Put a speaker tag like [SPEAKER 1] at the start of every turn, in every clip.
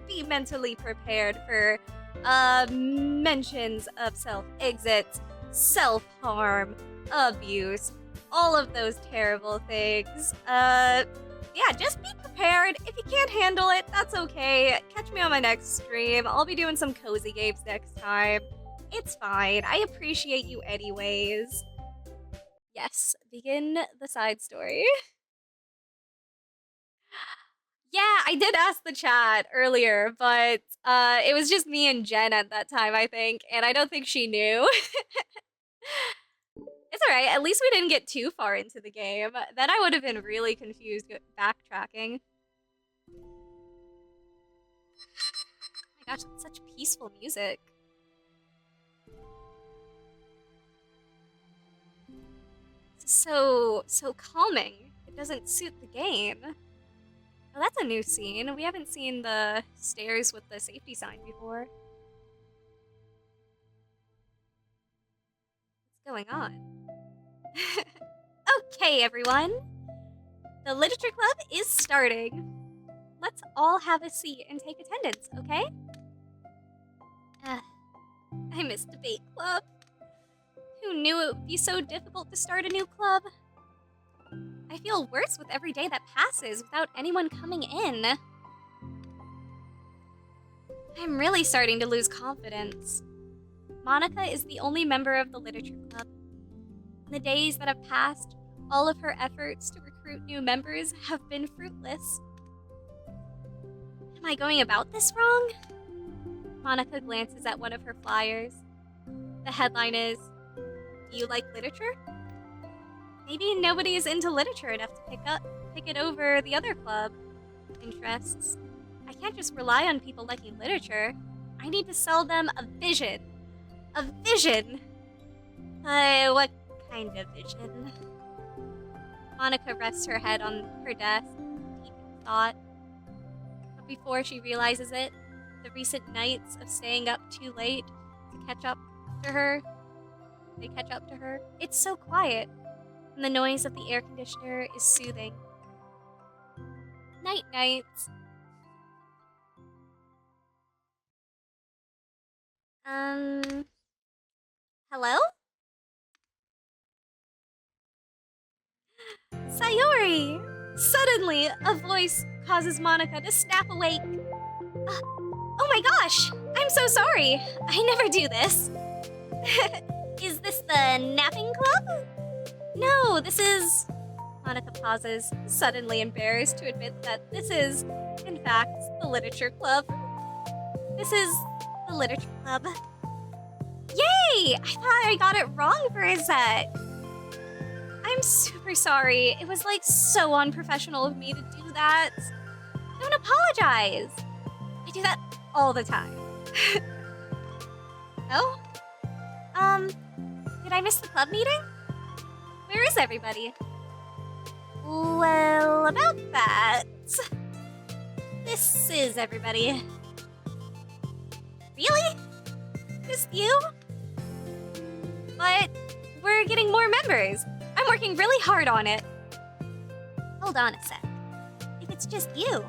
[SPEAKER 1] be mentally prepared for mentions of self-exit, self-harm, abuse, all of those terrible things. Yeah, just be prepared. If you can't handle it, that's okay. Catch me on my next stream. I'll be doing some cozy games next time. It's fine. I appreciate you anyways. Yes, begin the side story. Yeah, I did ask the chat earlier, but it was just me and Jen at that time, I think, and I don't think she knew. It's alright, at least we didn't get too far into the game. Then I would have been really confused backtracking. Oh my gosh, that's such peaceful music. This is so calming. It doesn't suit the game. Oh, that's a new scene. We haven't seen the stairs with the safety sign before. What's going on? Okay, everyone. The literature club is starting. Let's all have a seat and take attendance, okay? I missed debate club. Who knew it would be so difficult to start a new club? I feel worse with every day that passes without anyone coming in. I'm really starting to lose confidence. Monika is the only member of the literature club. In the days that have passed, all of her efforts to recruit new members have been fruitless. Am I going about this wrong? Monika glances at one of her flyers. The headline is, "Do you like literature?" Maybe nobody is into literature enough to pick it over the other club interests. I can't just rely on people liking literature. I need to sell them a vision. A vision! What kind of vision? Monika rests her head on her desk, deep in thought. But before she realizes it, the recent nights of staying up too late to catch up to her, It's so quiet, and the noise of the air conditioner is soothing. Night-night. Hello? Sayori! Suddenly, a voice causes Monika to snap awake. Oh my gosh! I'm so sorry! I never do this. Is this the napping club? No, this is... Monika pauses, suddenly embarrassed to admit that this is, in fact, the literature club. This is the literature club. Yay! I thought I got it wrong for a sec. I'm super sorry. It was like so unprofessional of me to do that. Don't apologize. I do that all the time. Oh? Did I miss the club meeting? Where is everybody? Well, about that... This is everybody. Really? Just you? But we're getting more members. I'm working really hard on it. Hold on a sec. If it's just you,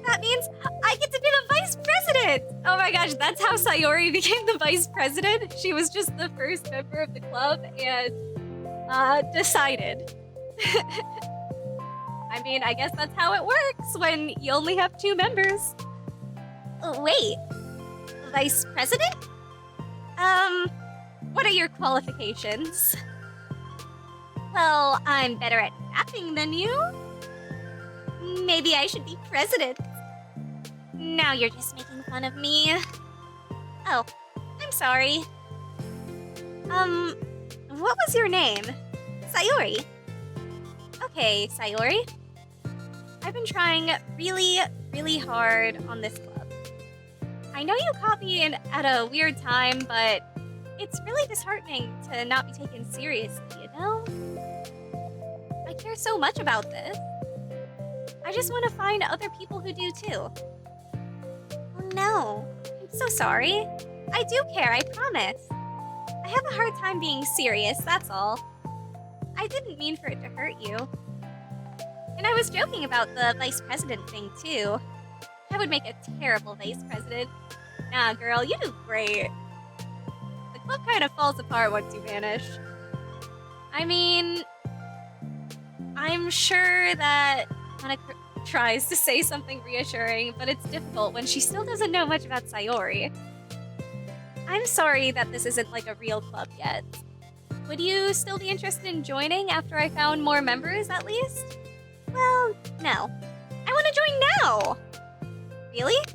[SPEAKER 1] that means I get to be the vice president! Oh my gosh, that's how Sayori became the vice president. She was just the first member of the club and decided. I mean, I guess that's how it works when you only have 2 members. Oh, wait. Vice president? What are your qualifications? Well, I'm better at napping than you. Maybe I should be president. Now you're just making fun of me. Oh, I'm sorry. What was your name? Sayori. Okay, Sayori. I've been trying really, really hard on this club. I know you caught me at a weird time, but it's really disheartening to not be taken seriously, you know? I care so much about this. I just want to find other people who do too. Oh no, I'm so sorry. I do care, I promise. I have a hard time being serious, that's all. I didn't mean for it to hurt you. And I was joking about the vice president thing too. I I would make a terrible vice president. Nah, girl, you do great. The club kind of falls apart once you vanish. I mean, I'm sure that Monika tries to say something reassuring, but it's difficult when she still doesn't know much about Sayori. I'm sorry that this isn't like a real club yet. Would you still be interested in joining after I found more members, at least? Well, no. I want to join now! Really?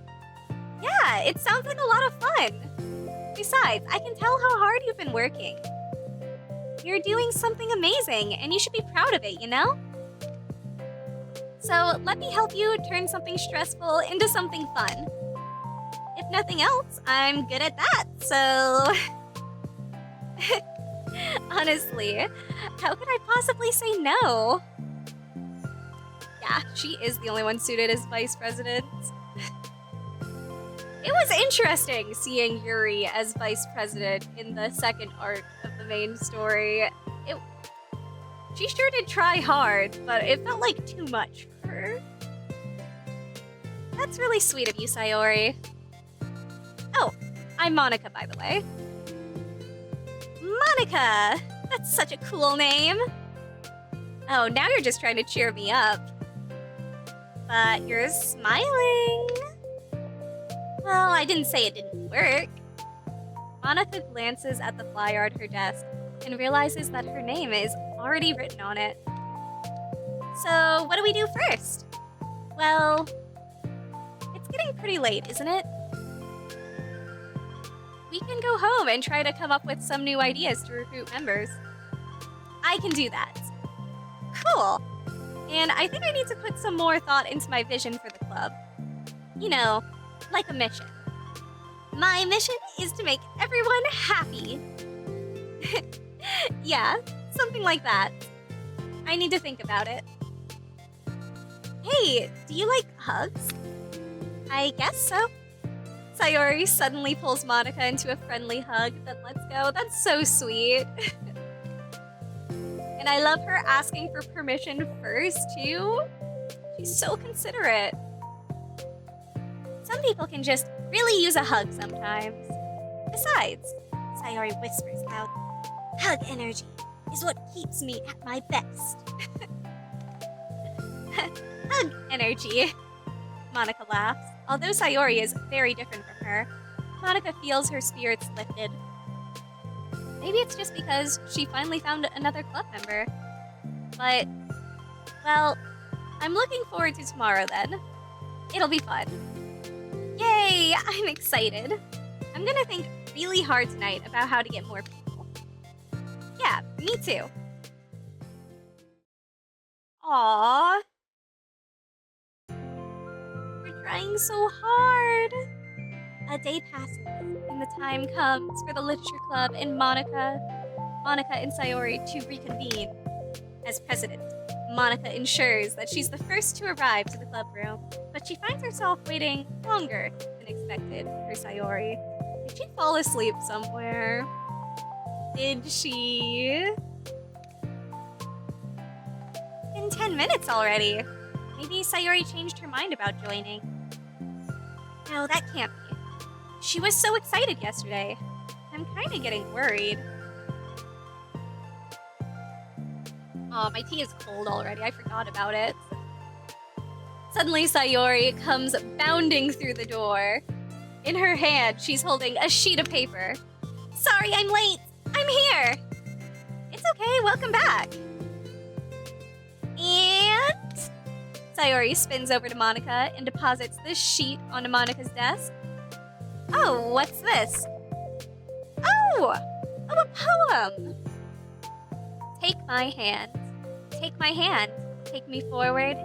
[SPEAKER 1] Yeah, it sounds like a lot of fun. Besides, I can tell how hard you've been working. You're doing something amazing, and you should be proud of it, you know? So, let me help you turn something stressful into something fun. If nothing else, I'm good at that, so... Honestly, how could I possibly say no? Yeah, she is the only one suited as vice president. It was interesting seeing Yuri as vice president in the second arc of the main story. She sure did try hard, but it felt like too much for her. That's really sweet of you, Sayori. Oh, I'm Monika, by the way. Monika! That's such a cool name. Oh, now you're just trying to cheer me up. But you're smiling. Well, I didn't say it didn't work. Monika glances at the flyer on her desk and realizes that her name is already written on it. So, what do we do first? Well, it's getting pretty late, isn't it? We can go home and try to come up with some new ideas to recruit members. I can do that. Cool. And I think I need to put some more thought into my vision for the club. You know, like a mission. My mission is to make everyone happy. Yeah, something like that. I need to think about it. Hey, do you like hugs? I guess so. Sayori suddenly pulls Monika into a friendly hug, then lets go. That's so sweet. And I love her asking for permission first, too. She's so considerate. Some people can just really use a hug sometimes. Besides, Sayori whispers loud, hug energy is what keeps me at my best. Hug energy. Monika laughs. Although Sayori is very different from her, Monika feels her spirits lifted. Maybe it's just because she finally found another club member. But, well, I'm looking forward to tomorrow then. It'll be fun. Yay! I'm excited. I'm gonna think really hard tonight about how to get more people. Yeah, me too. Aww. We're trying so hard. A day passes, and the time comes for the literature club and Monika and Sayori to reconvene. As president, Monika ensures that she's the first to arrive to the club room, but she finds herself waiting longer than expected for Sayori. Did she fall asleep somewhere? Did she? In 10 minutes already. Maybe Sayori changed her mind about joining. No, that can't be. She was so excited yesterday. I'm kind of getting worried. Oh, my tea is cold already. I forgot about it. Suddenly, Sayori comes bounding through the door. In her hand, she's holding a sheet of paper. Sorry, I'm late. I'm here. It's okay. Welcome back. And Sayori spins over to Monika and deposits this sheet onto Monika's desk. Oh, what's this? Oh, a poem. Take my hand. Take my hand. Take me forward.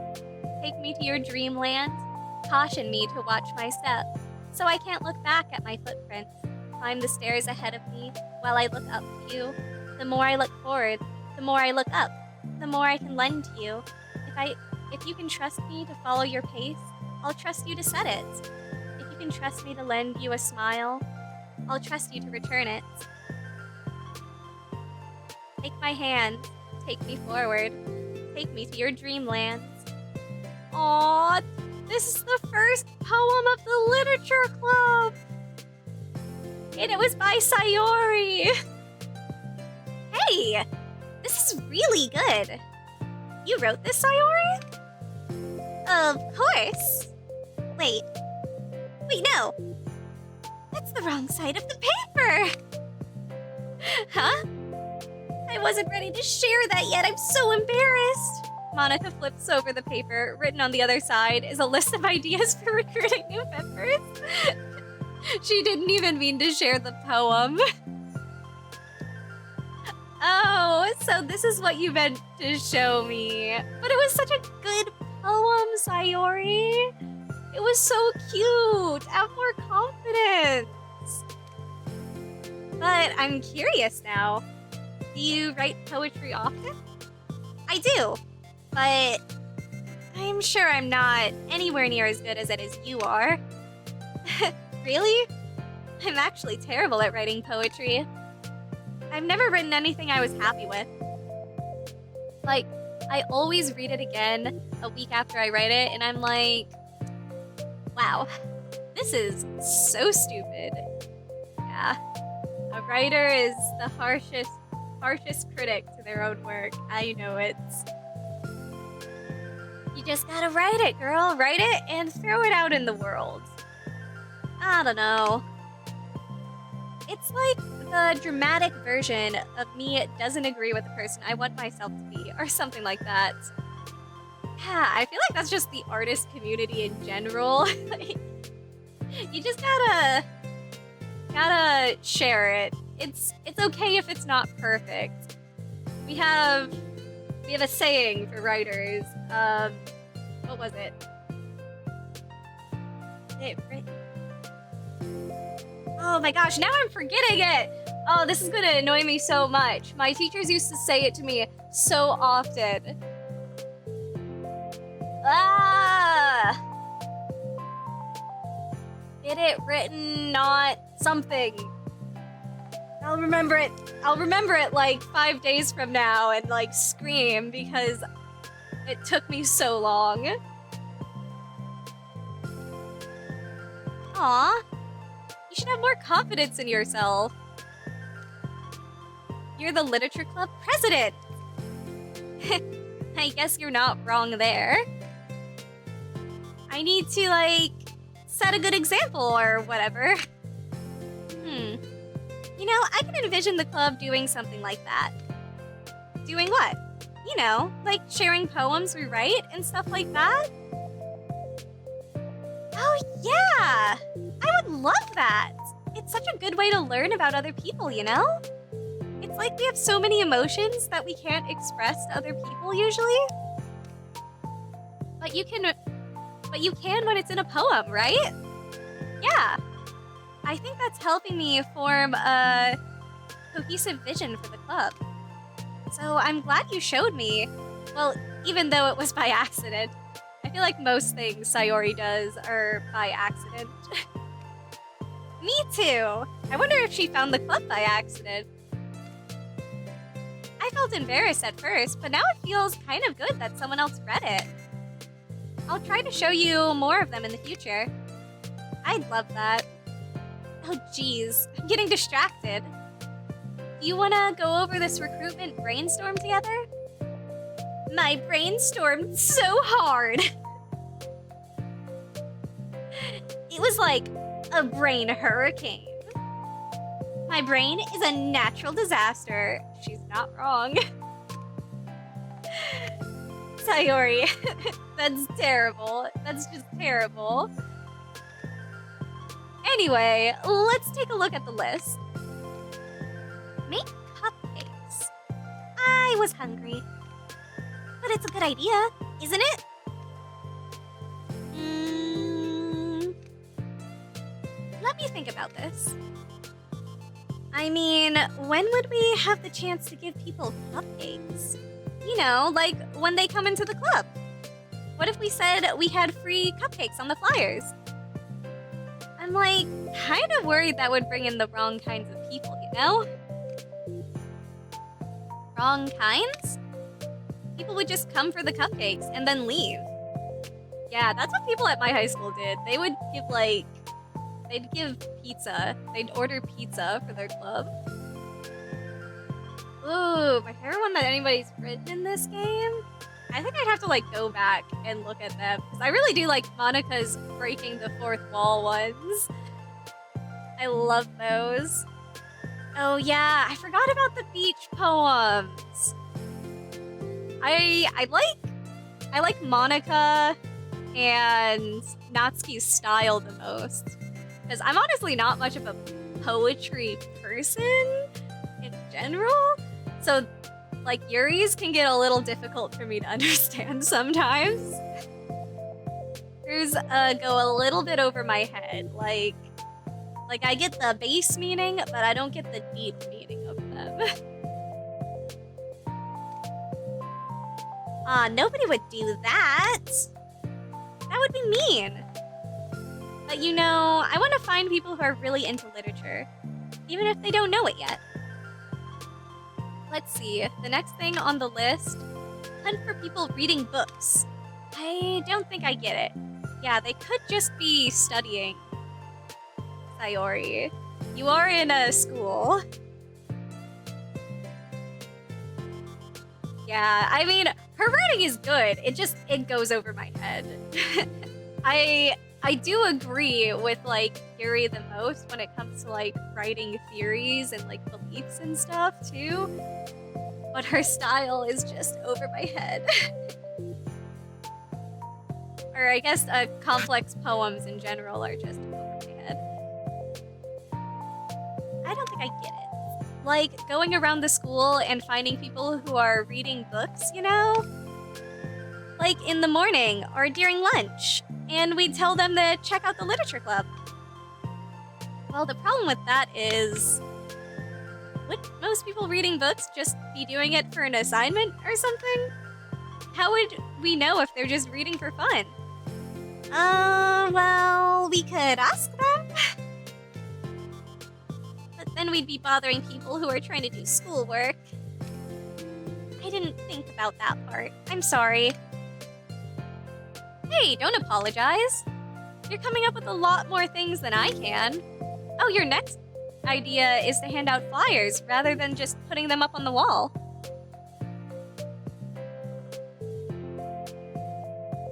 [SPEAKER 1] Take me to your dreamland. Caution me to watch my step, so I can't look back at my footprints. Climb the stairs ahead of me while I look up to you. The more I look forward, the more I look up, the more I can lend to you. If you can trust me to follow your pace, I'll trust you to set it. If you can trust me to lend you a smile, I'll trust you to return it. Take my hand, take me forward, take me to your dreamland. Aww, This is the first poem of the literature club! And it was by Sayori! Hey! This is really good! You wrote this, Sayori? Of course! Wait, no! That's the wrong side of the paper! Huh? I wasn't ready to share that yet, I'm so embarrassed! Monika flips over the paper. Written on the other side is a list of ideas for recruiting new members. She didn't even mean to share the poem. Oh, so this is what you meant to show me. But it was such a good poem, Sayori. It was so cute. Have more confidence. But I'm curious now. Do you write poetry often? I do, but I'm sure I'm not anywhere near as good as it as you are. Really? I'm actually terrible at writing poetry. I've never written anything I was happy with. Like, I always read it again a week after I write it, and I'm like, wow, this is so stupid. Yeah, a writer is the harshest critic to their own work. I know it. You just gotta write it, girl. Write it and throw it out in the world. I don't know. It's like the dramatic version of me doesn't agree with the person I want myself to be, or something like that. Yeah, I feel like that's just the artist community in general. Like, you just gotta share it. It's okay if it's not perfect. We have a saying for writers. What was it? Oh my gosh, now I'm forgetting it! Oh, this is gonna annoy me so much. My teachers used to say it to me so often. Ah! Get it written, not something. I'll remember it like 5 days from now and like scream because it took me so long. Aw. You should have more confidence in yourself. You're the literature club president. I guess you're not wrong there. I need to, like, set a good example or whatever. You know, I can envision the club doing something like that. Doing what? You know, like sharing poems we write and stuff like that. Oh, yeah! I would love that! It's such a good way to learn about other people, you know? It's like we have so many emotions that we can't express to other people usually. But you can when it's in a poem, right? Yeah. I think that's helping me form a cohesive vision for the club. So I'm glad you showed me. Well, even though it was by accident. I feel like most things Sayori does are by accident. Me too! I wonder if she found the club by accident. I felt embarrassed at first, but now it feels kind of good that someone else read it. I'll try to show you more of them in the future. I'd love that. Oh geez, I'm getting distracted. Do you want to go over this recruitment brainstorm together? My brainstormed so hard. It was like a brain hurricane. My brain is a natural disaster. She's not wrong. Sayori, that's terrible. That's just terrible. Anyway, let's take a look at the list. Make cupcakes. I was hungry. But it's a good idea, isn't it? Let me think about this. I mean, when would we have the chance to give people cupcakes? You know, like when they come into the club. What if we said we had free cupcakes on the flyers? I'm like, kind of worried that would bring in the wrong kinds of people, you know? Wrong kinds? People would just come for the cupcakes and then leave. Yeah, that's what people at my high school did. They would give, like, they'd give pizza. They'd order pizza for their club. Ooh, my favorite one that anybody's written in this game? I think I'd have to, like, go back and look at them. Because I really do like Monica's breaking the fourth wall ones. I love those. Oh yeah, I forgot about the beach poems. I like Monika and Natsuki's style the most. Because I'm honestly not much of a poetry person in general. So, like, Yuri's can get a little difficult for me to understand sometimes. Hers go a little bit over my head. Like I get the base meaning, but I don't get the deep meaning of them. Nobody would do that. That would be mean. But you know, I want to find people who are really into literature, even if they don't know it yet. Let's see, the next thing on the list, hunt for people reading books. I don't think I get it. Yeah, they could just be studying. Sayori, you are in a school. Yeah, I mean, her writing is good. It goes over my head. I do agree with, like, Yuri the most when it comes to, like, writing theories and, like, beliefs and stuff, too. But her style is just over my head. Or I guess complex poems in general are just over my head. I don't think I get it. Like, going around the school and finding people who are reading books, you know? Like, in the morning or during lunch. And we'd tell them to check out the literature club. Well, the problem with that is, would most people reading books just be doing it for an assignment or something? How would we know if they're just reading for fun? Well, we could ask them. But then we'd be bothering people who are trying to do schoolwork. I didn't think about that part. I'm sorry. Hey, don't apologize. You're coming up with a lot more things than I can. Oh, your next idea is to hand out flyers rather than just putting them up on the wall.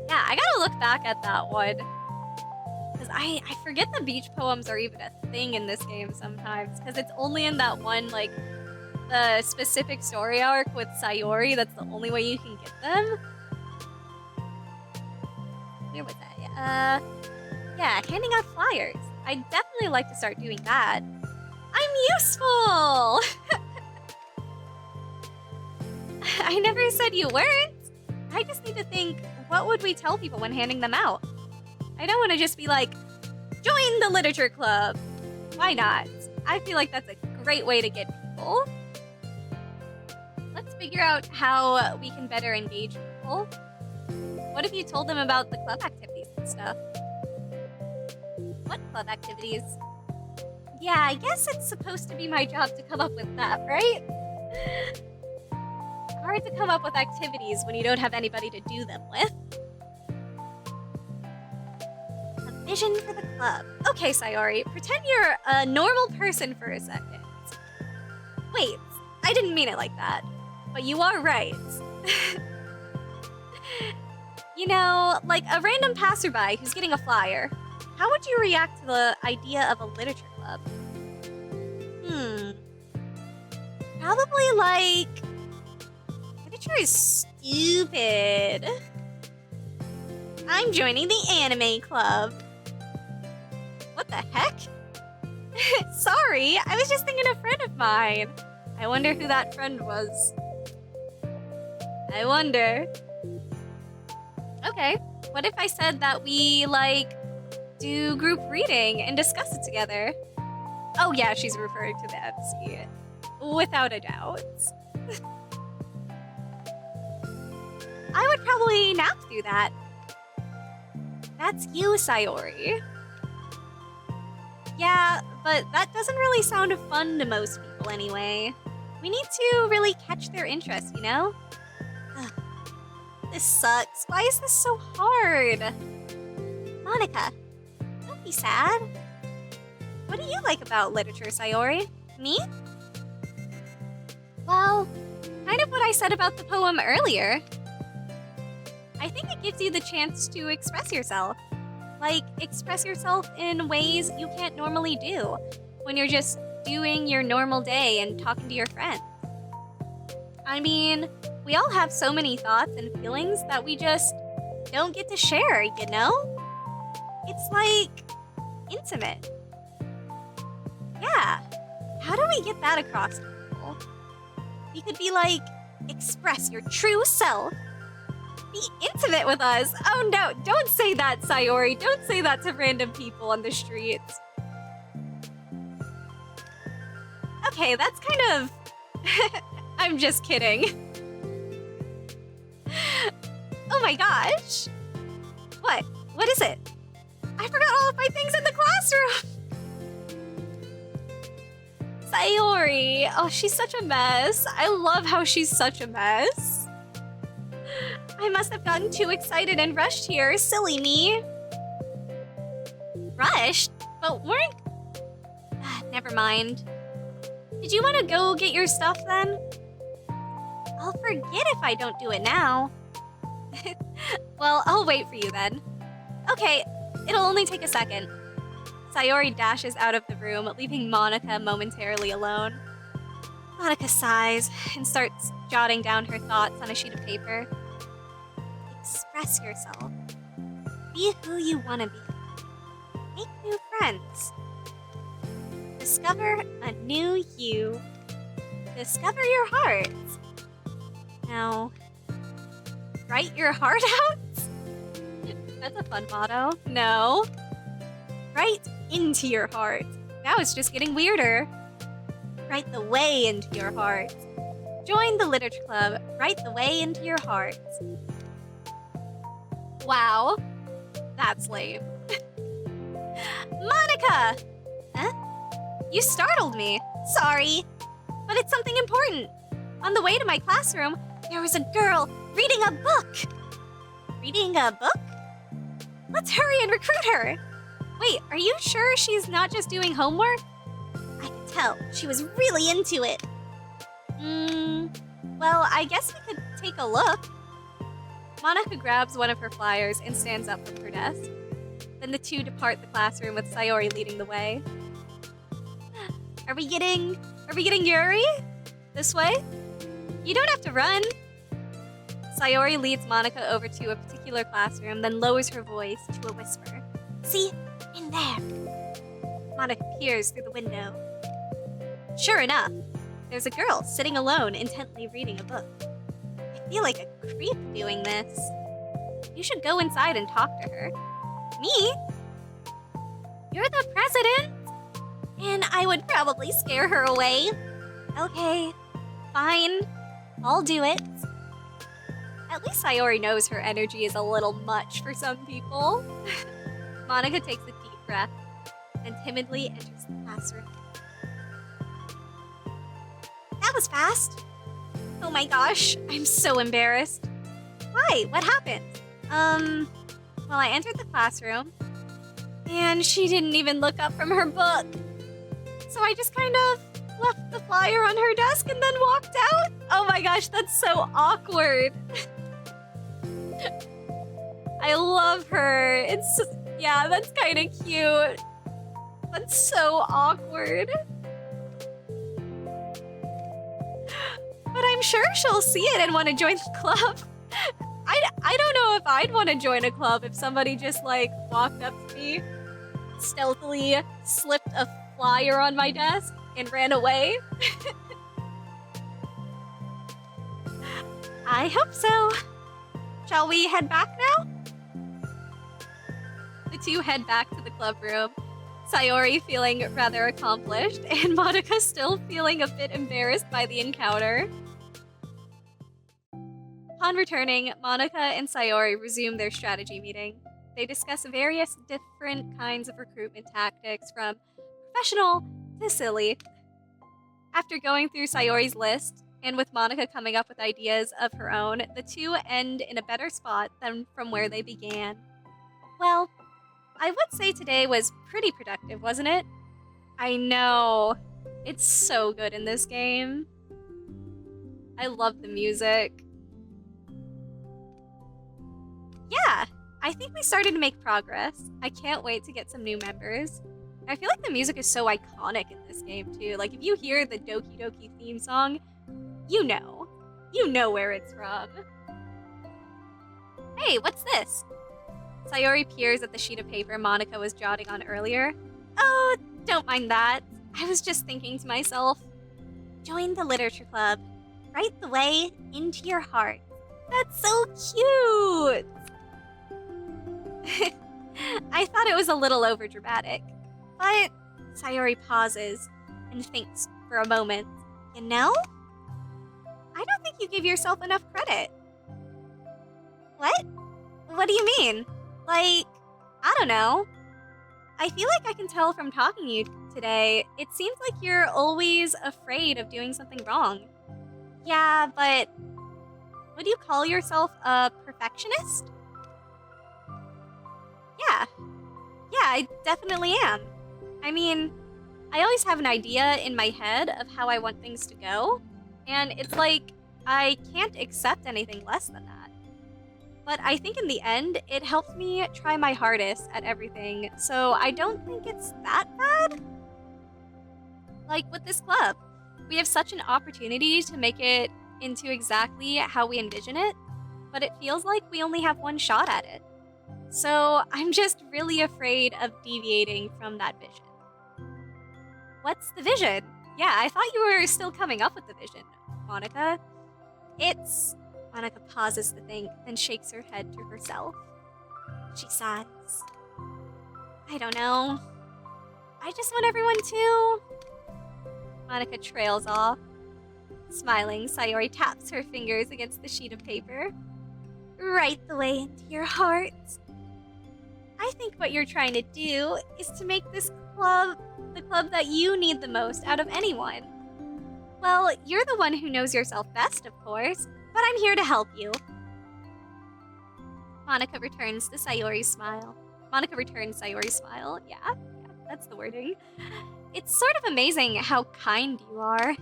[SPEAKER 1] Yeah, I gotta look back at that one. Because I forget the beach poems are even a thing in this game sometimes. Because it's only in that one, like, the specific story arc with Sayori. That's the only way you can get them. Where was that? Yeah, handing out flyers. I'd definitely like to start doing that. I'm useful! I never said you weren't. I just need to think, what would we tell people when handing them out? I don't want to just be like, join the literature club. Why not? I feel like that's a great way to get people. Let's figure out how we can better engage people. What if you told them about the club activities and stuff? What club activities? Yeah, I guess it's supposed to be my job to come up with that, right? Hard to come up with activities when you don't have anybody to do them with. A vision for the club. Okay, Sayori, pretend you're a normal person for a second. Wait, I didn't mean it like that. But you are right. You know, like a random passerby who's getting a flyer. How would you react to the idea of a literature club? Probably like, literature is stupid. I'm joining the anime club. What the heck? Sorry, I was just thinking a friend of mine. I wonder who that friend was. I wonder. Okay, what if I said that we, like, do group reading and discuss it together? Oh yeah, she's referring to the MC. Without a doubt. I would probably not do that. That's you, Sayori. Yeah, but that doesn't really sound fun to most people anyway. We need to really catch their interest, you know? This sucks. Why is this so hard? Monika, don't be sad. What do you like about literature, Sayori? Me? Well, kind of what I said about the poem earlier. I think it gives you the chance to express yourself. Like, express yourself in ways you can't normally do when you're just doing your normal day and talking to your friends. I mean, we all have so many thoughts and feelings that we just don't get to share, you know? It's like intimate. Yeah. How do we get that across to people? We could be like, express your true self. Be intimate with us. Oh no, don't say that, Sayori. Don't say that to random people on the streets. Okay, that's kind of... I'm just kidding. Oh my gosh. What? What is it? I forgot all of my things in the classroom. Sayori. Oh, she's such a mess. I love how she's such a mess. I must have gotten too excited and rushed here. Silly me. Rushed? But weren't... Never mind. Did you want to go get your stuff then? I'll forget if I don't do it now. Well, I'll wait for you then. Okay, it'll only take a second. Sayori dashes out of the room, leaving Monika momentarily alone. Monika sighs and starts jotting down her thoughts on a sheet of paper. Express yourself. Be who you want to be. Make new friends. Discover a new you. Discover your heart. Now, write your heart out? That's a fun motto. No. Write into your heart. Now it's just getting weirder. Write the way into your heart. Join the literature club. Write the way into your heart. Wow. That's lame. Monika! Huh? You startled me. Sorry. But it's something important. On the way to my classroom, there was a girl reading a book. Reading a book? Let's hurry and recruit her. Wait, are you sure she's not just doing homework? I could tell. She was really into it. Well, I guess we could take a look. Monika grabs one of her flyers and stands up from her desk. Then the two depart the classroom with Sayori leading the way. Are we getting Yuri? This way? You don't have to run. Sayori leads Monika over to a particular classroom, then lowers her voice to a whisper. See? In there. Monika peers through the window. Sure enough, there's a girl sitting alone, intently reading a book. I feel like a creep doing this. You should go inside and talk to her. Me? You're the president? And I would probably scare her away. Okay, fine. I'll do it. At least Sayori knows her energy is a little much for some people. Monika takes a deep breath and timidly enters the classroom. That was fast. Oh my gosh, I'm so embarrassed. Why? What happened? Well, I entered the classroom, and she didn't even look up from her book. So I just kind of left the flyer on her desk and then walked out. Oh my gosh, that's so awkward. I love her. Yeah, that's kind of cute. That's so awkward. But I'm sure she'll see it and want to join the club. I don't know if I'd want to join a club if somebody just like walked up to me, stealthily slipped a flyer on my desk, and ran away. I hope so. Shall we head back now? The two head back to the club room, Sayori feeling rather accomplished, and Monika still feeling a bit embarrassed by the encounter. Upon returning, Monika and Sayori resume their strategy meeting. They discuss various different kinds of recruitment tactics, from professional to silly. After going through Sayori's list and with Monika coming up with ideas of her own, the two end in a better spot than from where they began. Well, I would say today was pretty productive, wasn't it? I know. It's so good in this game. I love the music. Yeah, I think we started to make progress. I can't wait to get some new members. I feel like the music is so iconic in this game, too. Like, if you hear the Doki Doki theme song, you know. You know where it's from. Hey, what's this? Sayori peers at the sheet of paper Monika was jotting on earlier. Oh, don't mind that. I was just thinking to myself, join the literature club. Right the way into your heart. That's so cute! I thought it was a little overdramatic. But Sayori pauses and thinks for a moment. You know? I don't think you give yourself enough credit. What? What do you mean? Like, I don't know. I feel like I can tell from talking to you today, it seems like you're always afraid of doing something wrong. Yeah, but would you call yourself a perfectionist? Yeah, I definitely am. I mean, I always have an idea in my head of how I want things to go, and it's like I can't accept anything less than that. But I think in the end, it helps me try my hardest at everything, so I don't think it's that bad. Like with this club, we have such an opportunity to make it into exactly how we envision it, but it feels like we only have one shot at it. So I'm just really afraid of deviating from that vision. What's the vision? Yeah, I thought you were still coming up with the vision, Monika. It's... Monika pauses to think, then shakes her head to herself. She sighs. I don't know. I just want everyone to... Monika trails off. Smiling, Sayori taps her fingers against the sheet of paper. Right the way into your heart. I think what you're trying to do is to make this club the club that you need the most out of anyone. Well, you're the one who knows yourself best, of course, but I'm here to help you. Monika returns Sayori's smile. Yeah, that's the wording. It's sort of amazing how kind you are.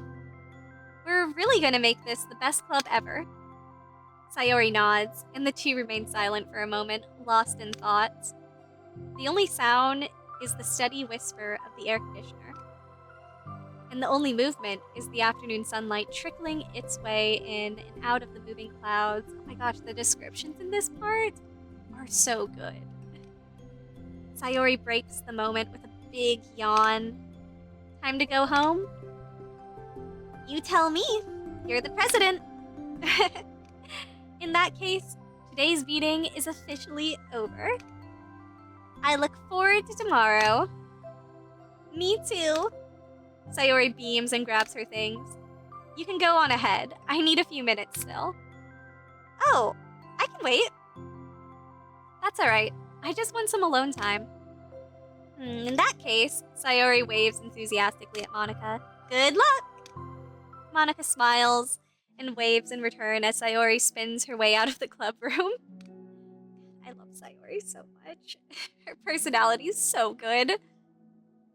[SPEAKER 1] We're really gonna make this the best club ever. Sayori nods, and the two remain silent for a moment, lost in thoughts. The only sound is the steady whisper of the air conditioner. And the only movement is the afternoon sunlight trickling its way in and out of the moving clouds. Oh my gosh, the descriptions in this part are so good. Sayori breaks the moment with a big yawn. Time to go home? You tell me. You're the president. In that case, today's meeting is officially over. I look forward to tomorrow. Me too. Sayori beams and grabs her things. You can go on ahead. I need a few minutes still. Oh, I can wait. That's alright. I just want some alone time. In that case, Sayori waves enthusiastically at Monika. Good luck! Monika smiles and waves in return as Sayori spins her way out of the club room. I love Sayori so much. Her personality is so good.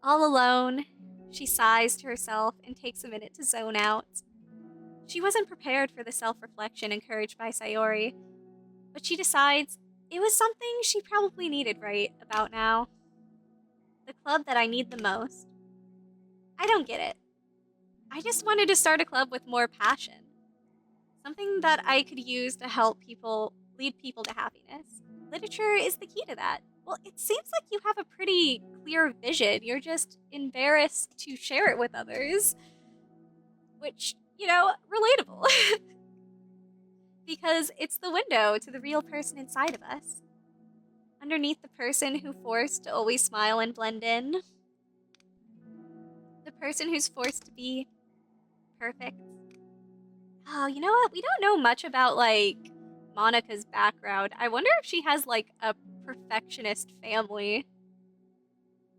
[SPEAKER 1] All alone, she sighs to herself and takes a minute to zone out. She wasn't prepared for the self-reflection encouraged by Sayori, but she decides it was something she probably needed right about now. The club that I need the most. I don't get it. I just wanted to start a club with more passion. Something that I could use to help people, lead people to happiness. Literature is the key to that. Well, it seems like you have a pretty clear vision. You're just embarrassed to share it with others. Which, relatable. Because it's the window to the real person inside of us. Underneath the person who forced to always smile and blend in. The person who's forced to be perfect. Oh, you know what? We don't know much about, Monika's background. I wonder if she has, a perfectionist family.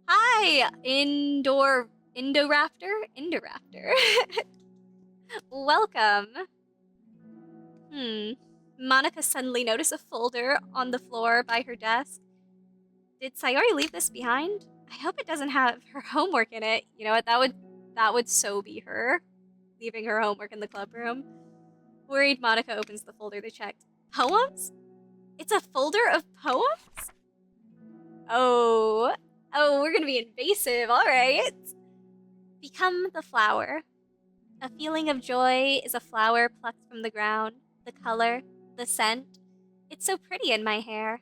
[SPEAKER 1] Hi, Indoraptor? Indoraptor. Welcome. Monika suddenly noticed a folder on the floor by her desk. Did Sayori leave this behind? I hope it doesn't have her homework in it. You know what? That would so be her, leaving her homework in the club room. Worried, Monika opens the folder to check. Poems? It's a folder of poems? Oh. Oh, we're gonna be invasive, alright. Become the flower. A feeling of joy is a flower plucked from the ground. The color, the scent. It's so pretty in my hair.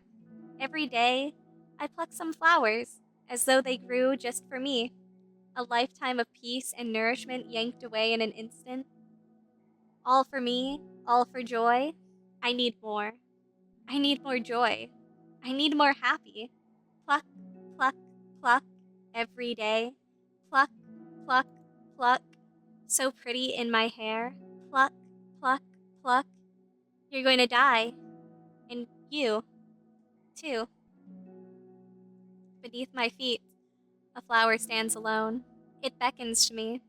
[SPEAKER 1] Every day, I pluck some flowers, as though they grew just for me. A lifetime of peace and nourishment yanked away in an instant. All for me, all for joy. I need more. I need more joy. I need more happy. Pluck, pluck, pluck, every day. Pluck, pluck, pluck. So pretty in my hair. Pluck, pluck, pluck. You're going to die. And you, too. Beneath my feet, a flower stands alone. It beckons to me.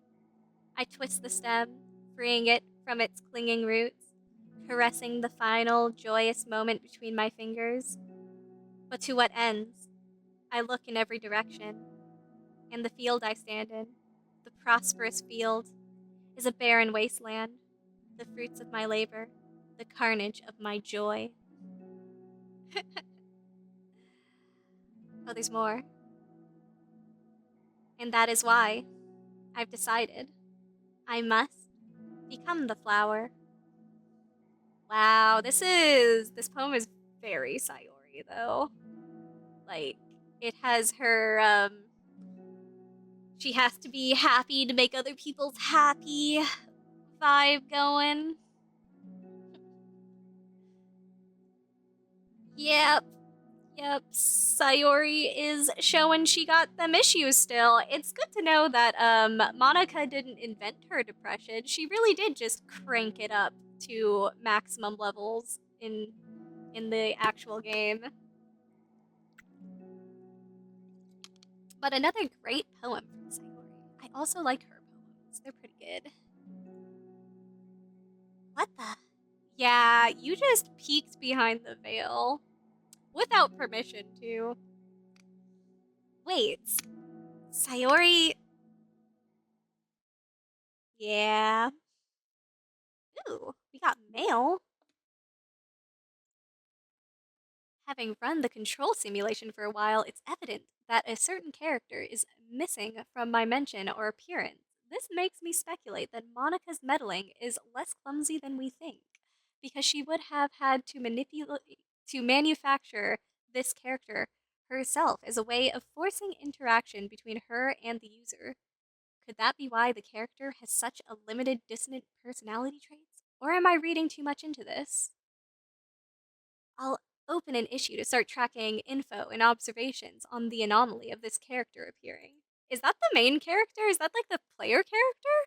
[SPEAKER 1] I twist the stem, freeing it from its clinging roots, caressing the final, joyous moment between my fingers. But to what ends? I look in every direction, and the field I stand in, the prosperous field, is a barren wasteland, the fruits of my labor, the carnage of my joy. Oh, there's more. And that is why I've decided I must become the flower. Wow, this poem is very Sayori though. Like, it has her, she has to be happy to make other people's happy vibe going. Yep, yep, Sayori is showing she got them issues still. It's good to know that, Monika didn't invent her depression. She really did just crank it up to maximum levels in the actual game. But another great poem from Sayori. I also like her poems. They're pretty good. What the? Yeah, you just peeked behind the veil. Without permission, too. Wait. Sayori. Yeah. Ooh, we got mail. Having run the control simulation for a while, it's evident that a certain character is missing from my mention or appearance. This makes me speculate that Monica's meddling is less clumsy than we think, because she would have had to manufacture this character herself as a way of forcing interaction between her and the user. Could that be why the character has such a limited dissonant personality traits? Or am I reading too much into this? I'll open an issue to start tracking info and observations on the anomaly of this character appearing. Is that the main character? Is that like the player character?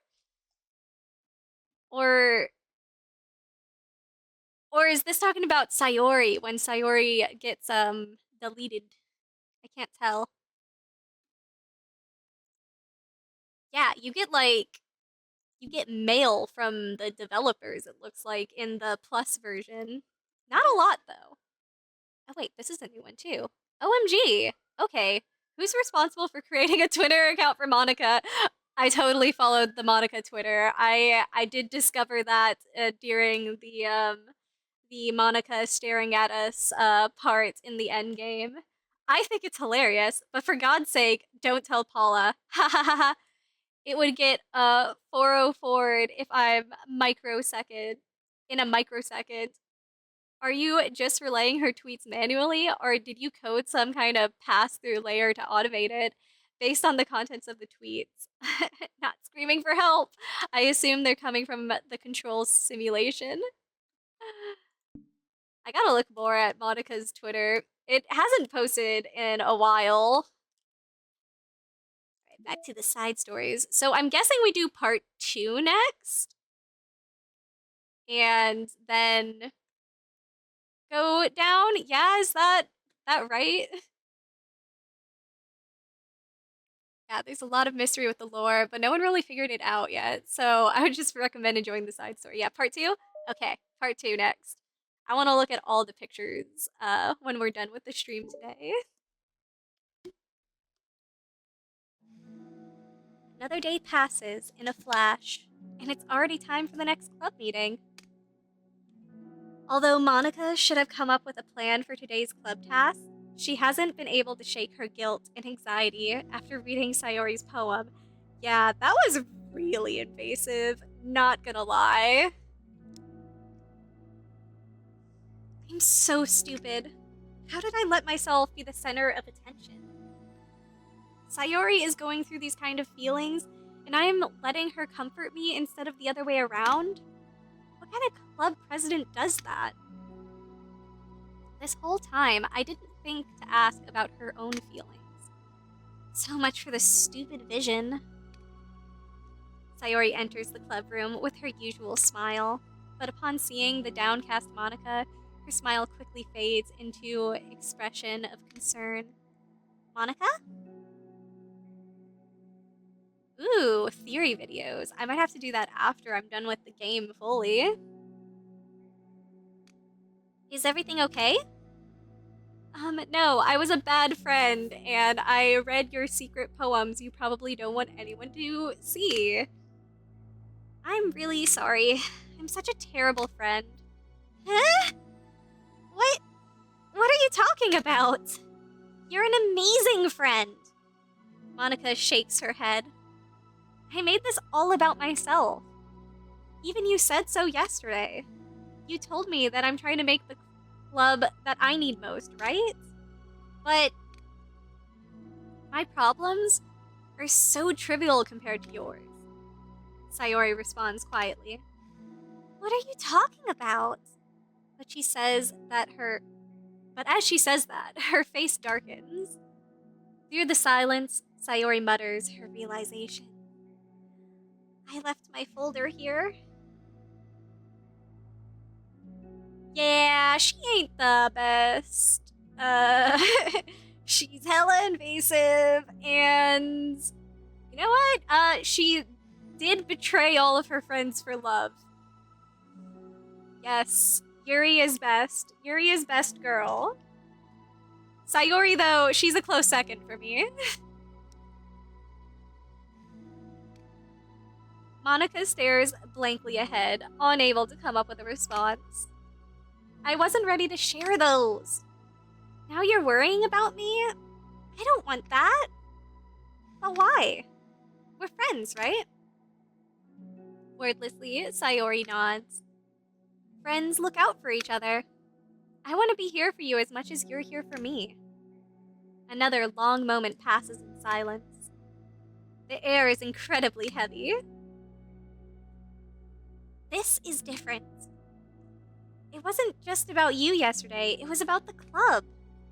[SPEAKER 1] Or or is this talking about Sayori when Sayori gets deleted? I can't tell. Yeah, you get mail from the developers, it looks like, in the plus version. Not a lot though. Oh wait, this is a new one too. OMG. Okay. Who's responsible for creating a Twitter account for Monika? I totally followed the Monika Twitter. I did discover that during the Monika staring at us part in the end game. I think it's hilarious, but for God's sake, don't tell Paula. Ha ha ha ha. It would get 404 forward if I'm microsecond in a microsecond. Are you just relaying her tweets manually, or did you code some kind of pass-through layer to automate it based on the contents of the tweets? Not screaming for help. I assume they're coming from the controls simulation. I gotta look more at Monica's Twitter. It hasn't posted in a while. Right, back to the side stories. So I'm guessing we do part 2 next. And then go down. Yeah, is that right? Yeah, there's a lot of mystery with the lore, but no one really figured it out yet. So I would just recommend enjoying the side story. Yeah, part two? Okay, part two next. I want to look at all the pictures when we're done with the stream today. Another day passes in a flash, and it's already time for the next club meeting. Although Monika should have come up with a plan for today's club task, she hasn't been able to shake her guilt and anxiety after reading Sayori's poem. Yeah, that was really invasive, not gonna lie. I'm so stupid. How did I let myself be the center of attention? Sayori is going through these kind of feelings, and I am letting her comfort me instead of the other way around? What kind of club president does that? This whole time, I didn't think to ask about her own feelings. So much for this stupid vision. Sayori enters the club room with her usual smile, but upon seeing the downcast Monika, her smile quickly fades into expression of concern. Monika? Ooh, theory videos. I might have to do that after I'm done with the game fully. Is everything okay? No, I was a bad friend, and I read your secret poems you probably don't want anyone to see. I'm really sorry. I'm such a terrible friend. Huh? What are you talking about? You're an amazing friend. Monika shakes her head. I made this all about myself. Even you said so yesterday. You told me that I'm trying to make the club that I need most, right? But my problems are so trivial compared to yours. Sayori responds quietly. What are you talking about? But as she says that, her face darkens. Through the silence, Sayori mutters her realization. I left my folder here. Yeah, she ain't the best. She's hella invasive, and you know what? She did betray all of her friends for love. Yes, Yuri is best. Yuri is best girl. Sayori, though, she's a close second for me. Monika stares blankly ahead, unable to come up with a response. I wasn't ready to share those. Now you're worrying about me? I don't want that. But why? We're friends, right? Wordlessly, Sayori nods. Friends look out for each other. I want to be here for you as much as you're here for me. Another long moment passes in silence. The air is incredibly heavy. This is different. It wasn't just about you yesterday, it was about the club.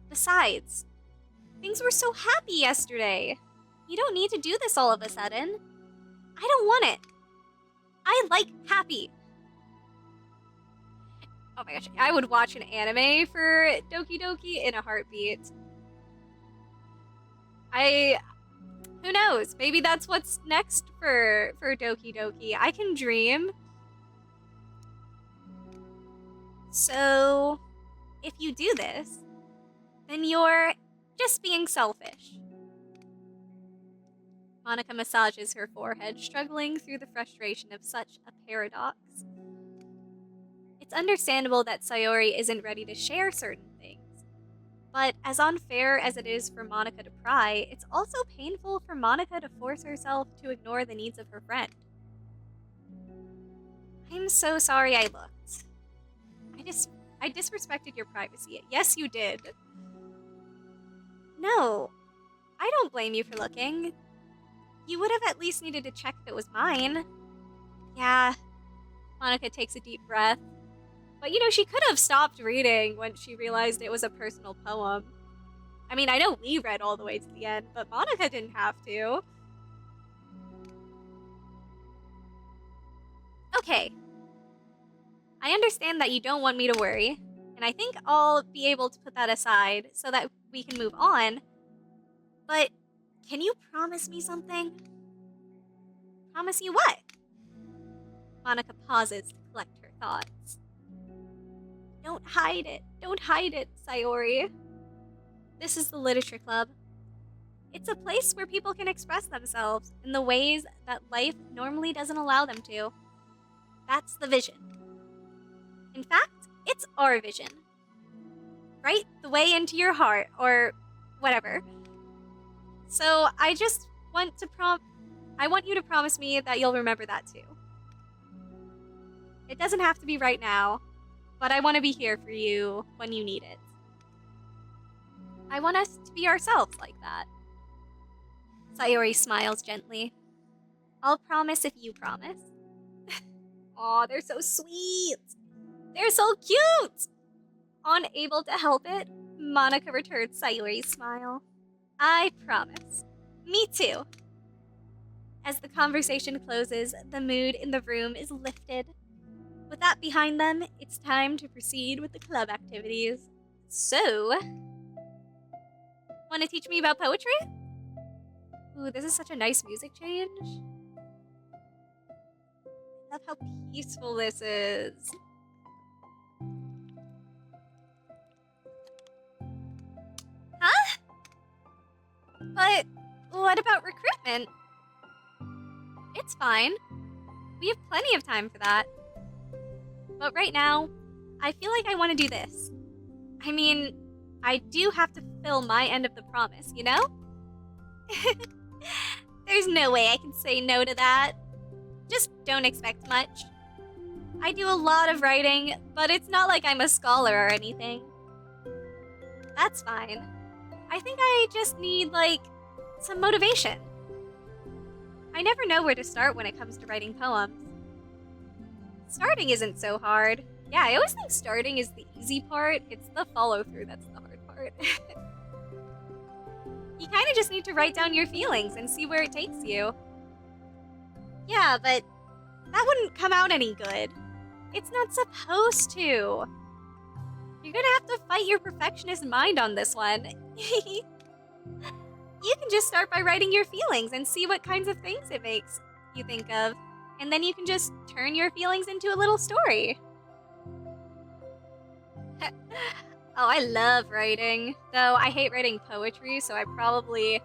[SPEAKER 1] Besides, things were so happy yesterday. You don't need to do this all of a sudden. I don't want it. I like happy. Oh my gosh, I would watch an anime for Doki Doki in a heartbeat. Who knows? Maybe that's what's next for Doki Doki. I can dream. So, if you do this, then you're just being selfish. Monika massages her forehead, struggling through the frustration of such a paradox. It's understandable that Sayori isn't ready to share certain things, but as unfair as it is for Monika to pry, it's also painful for Monika to force herself to ignore the needs of her friend. I'm so sorry I looked. I disrespected your privacy. Yes, you did. No, I don't blame you for looking. You would have at least needed to check if it was mine. Yeah. Monika takes a deep breath. But you know, she could have stopped reading when she realized it was a personal poem. I mean, I know we read all the way to the end, but Monika didn't have to. Okay. I understand that you don't want me to worry, and I think I'll be able to put that aside so that we can move on. But Can you promise me something? Promise you what? Monika pauses to collect her thoughts. Don't hide it. Don't hide it, Sayori. This is the Literature Club. It's a place where people can express themselves in the ways that life normally doesn't allow them to. That's the vision. In fact, it's our vision. Right the way into your heart, or whatever. So I just want to I want you to promise me that you'll remember that too. It doesn't have to be right now, but I want to be here for you when you need it. I want us to be ourselves like that. Sayori smiles gently. I'll promise if you promise. Aw, they're so sweet. They're so cute. Unable to help it, Monika returns Sayori's smile. I promise. Me too. As the conversation closes, the mood in the room is lifted. With that behind them, it's time to proceed with the club activities. So, want to teach me about poetry? Ooh, this is such a nice music change. I love how peaceful this is. Huh? But what about recruitment? It's fine. We have plenty of time for that. But right now, I feel like I want to do this. I mean, I do have to fulfill my end of the promise, you know? There's no way I can say no to that. Just don't expect much. I do a lot of writing, but it's not like I'm a scholar or anything. That's fine. I think I just need, some motivation. I never know where to start when it comes to writing poems. Starting isn't so hard. Yeah, I always think starting is the easy part. It's the follow-through that's the hard part. You kind of just need to write down your feelings and see where it takes you. Yeah, but that wouldn't come out any good. It's not supposed to. You're gonna have to fight your perfectionist mind on this one. You can just start by writing your feelings and see what kinds of things it makes you think of. And then you can just turn your feelings into a little story. Oh, I love writing. Though I hate writing poetry, so I probably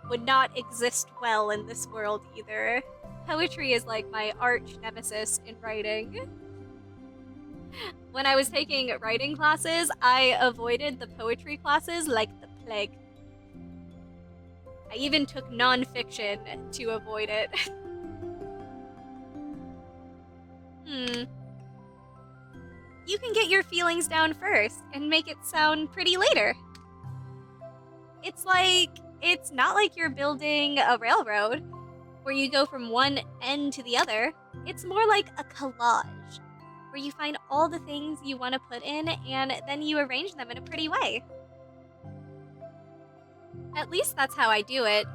[SPEAKER 1] would not exist well in this world either. Poetry is like my arch nemesis in writing. When I was taking writing classes, I avoided the poetry classes like the plague. I even took nonfiction to avoid it. You can get your feelings down first and make it sound pretty later. It's not like you're building a railroad where you go from one end to the other. It's more like a collage where you find all the things you want to put in and then you arrange them in a pretty way. At least that's how I do it.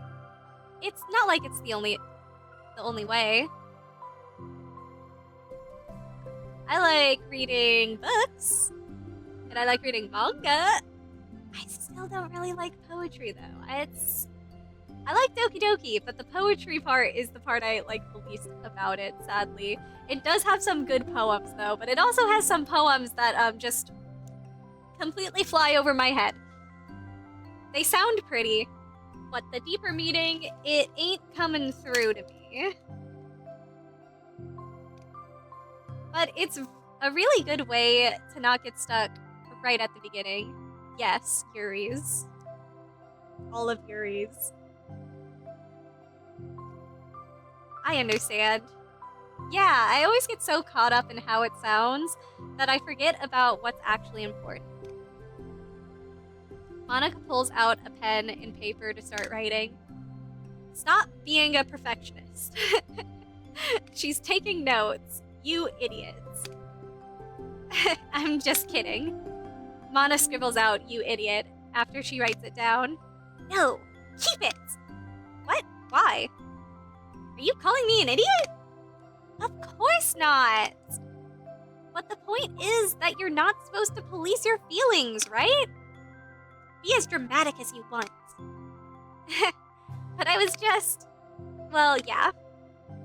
[SPEAKER 1] It's not like it's the only way. I like reading books, and I like reading manga. I still don't really like poetry, though. I like Doki Doki, but the poetry part is the part I like the least about it, sadly. It does have some good poems, though, but it also has some poems that just completely fly over my head. They sound pretty, but the deeper meaning, it ain't coming through to me. But it's a really good way to not get stuck right at the beginning. Yes, Yuris. All of Yuris. I understand. Yeah, I always get so caught up in how it sounds that I forget about what's actually important. Monika pulls out a pen and paper to start writing. Stop being a perfectionist. She's taking notes. You idiots. I'm just kidding. Mana scribbles out, you idiot, after she writes it down. No, keep it! What? Why? Are you calling me an idiot? Of course not! But the point is that you're not supposed to police your feelings, right? Be as dramatic as you want. But I was just... Well, yeah.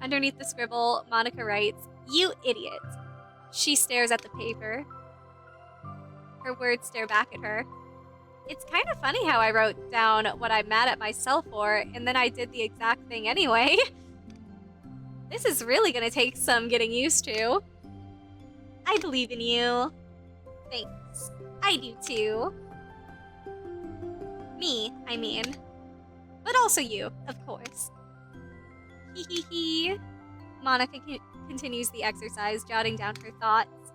[SPEAKER 1] Underneath the scribble, Monika writes, "You idiot." She stares at the paper. Her words stare back at her. It's kind of funny how I wrote down what I'm mad at myself for, and then I did the exact thing anyway. This is really gonna take some getting used to. I believe in you. Thanks. I do too. Me, I mean. But also you, of course. Hee hee hee. Monika continues the exercise, jotting down her thoughts.